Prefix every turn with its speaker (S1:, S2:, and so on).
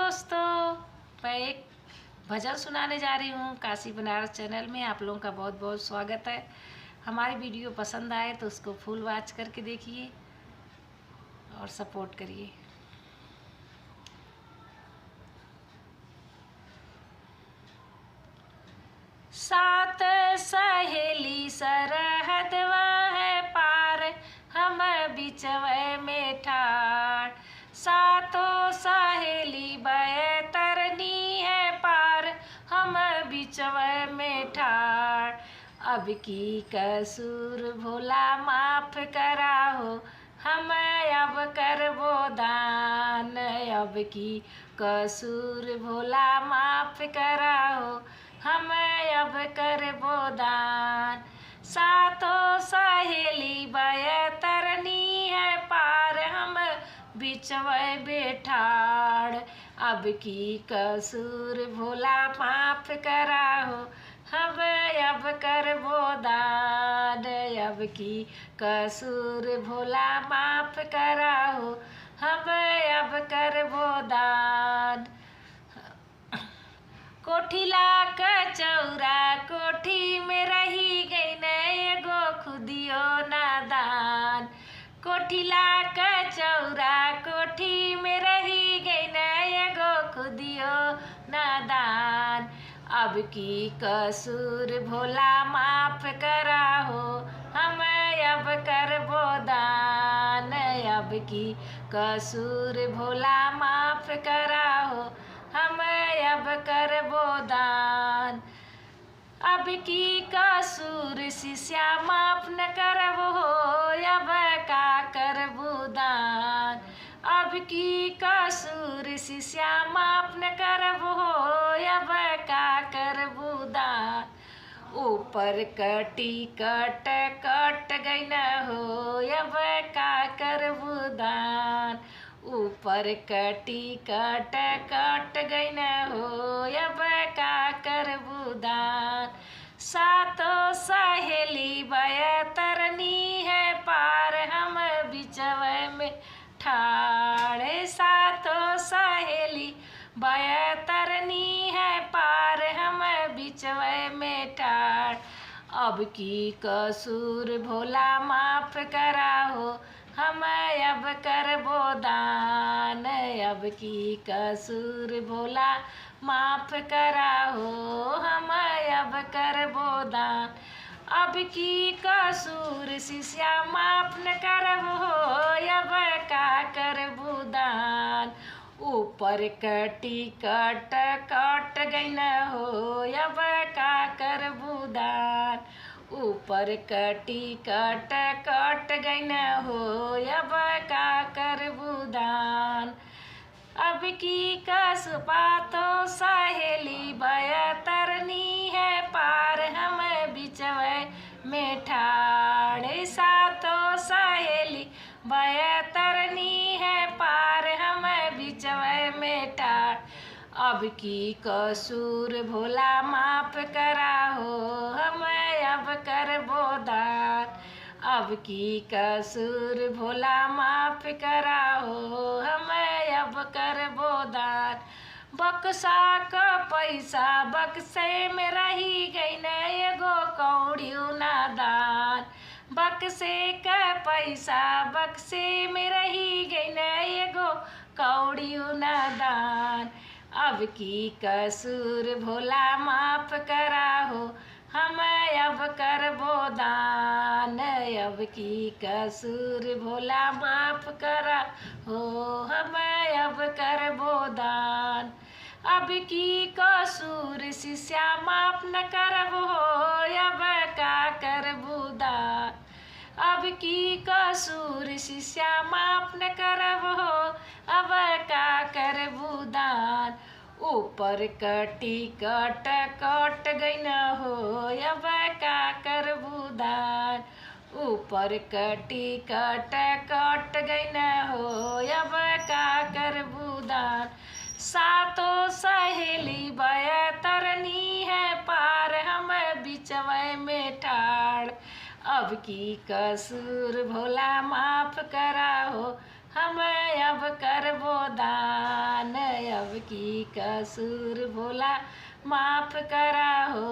S1: दोस्तों, मैं एक भजन सुनाने जा रही हूँ। काशी बनारस चैनल में आप लोगों का बहुत बहुत स्वागत है। हमारी वीडियो पसंद आए तो उसको फुल वॉच करके देखिए और सपोर्ट करिए। सात सहेली सरहद है पार, हम बिचवे में ठाड़। सातों सहेली बैतरनी है पार, हम बिचवे में ठाड़। अब की कसूर भोला माफ कराहो, हम अब करबो दान। अब की कसूर भोला माफ कराहो, हम अब करबो दान। सातों सहेली बैतरनी है पार, हम बिचवे बेठाड़। अब की कसूर भोला माफ कराहो, हम अब करबो दान। अब की कसूर भोला माफ कराहो, हम अब करबो दान। कोठिला क चौरा कोठी में रही गई न एगो खुदियो नादान। कोठिला क चौरा कोठी में रही गई न एगो खुदियो नादान। अब की कसूर भोला माफ कराहो, हम अब करबो दान। अब की कसूर भोला माफ कराहो, हम अब करबो दान। अब की कसूर शिष्या माफ न करबो, अब का करबो दान। अब की कसूर शिष्या माफ न करबो, अब का करबो दान। ऊपर कटी कट कट गई न हो, अब का करबो दान। ऊपर कटी कट कट गई न हो, अब का करबो दान। सातों सहेली बैतरनी है पार, हम बिचवे में ठाड़। सातों सहेली बैतरनी है पार, हम बिचवे में ठाड़। अब की कसूर भोला माफ कराहो, हम अब करबो दान। अब की कसूर भोला माफ कराहो, हम अब करबो दान। अब की कसूर शिष्या माफ न करबो, अब का करबो दान। ऊपर कटी कट कट गई न हो, अब का करबो दान। ऊपर कटी कट कट गई न हो, अब का करबो दान। अब की कसपातो सहेली बैतरनी है पार, हम बिचवे में ठाड़। सातों सहेली बैतरनी है पार, हम बिचवे में ठाड़। अब की कसूर भोला माफ कराहो, हम अब करबो दान। अब की कसूर भोला माफ कराहो, हम अब करबो दान। बक्सा क पैसा बक्से में रही गई न एगो कौड़ियो नादान। बक्से क पैसा बक्से में रही गई न एगो कौड़ियो नादान। अब की कसूर भोला माफ कराहो, हम अब करबो दान। अब की कसूर भोला माफ कराहो, हम अब करबो दान। अब की कसूर शिष्या माफ न करबो, अब का करबो दान। अब की कसूर शिष्या माफ न करबो, अब का करबो दान। ऊपर कटी कट कट गई न हो, अब का करबो दान। ऊपर कटी कट कट गई न हो, अब का करबो दान। सातों सहेली बैतरनी है पार, हम बिचवे में ठाड़। अब की कसूर भोला माफ कराहो, हम अब करबो दान। अब की कसूर भोला माफ करा हो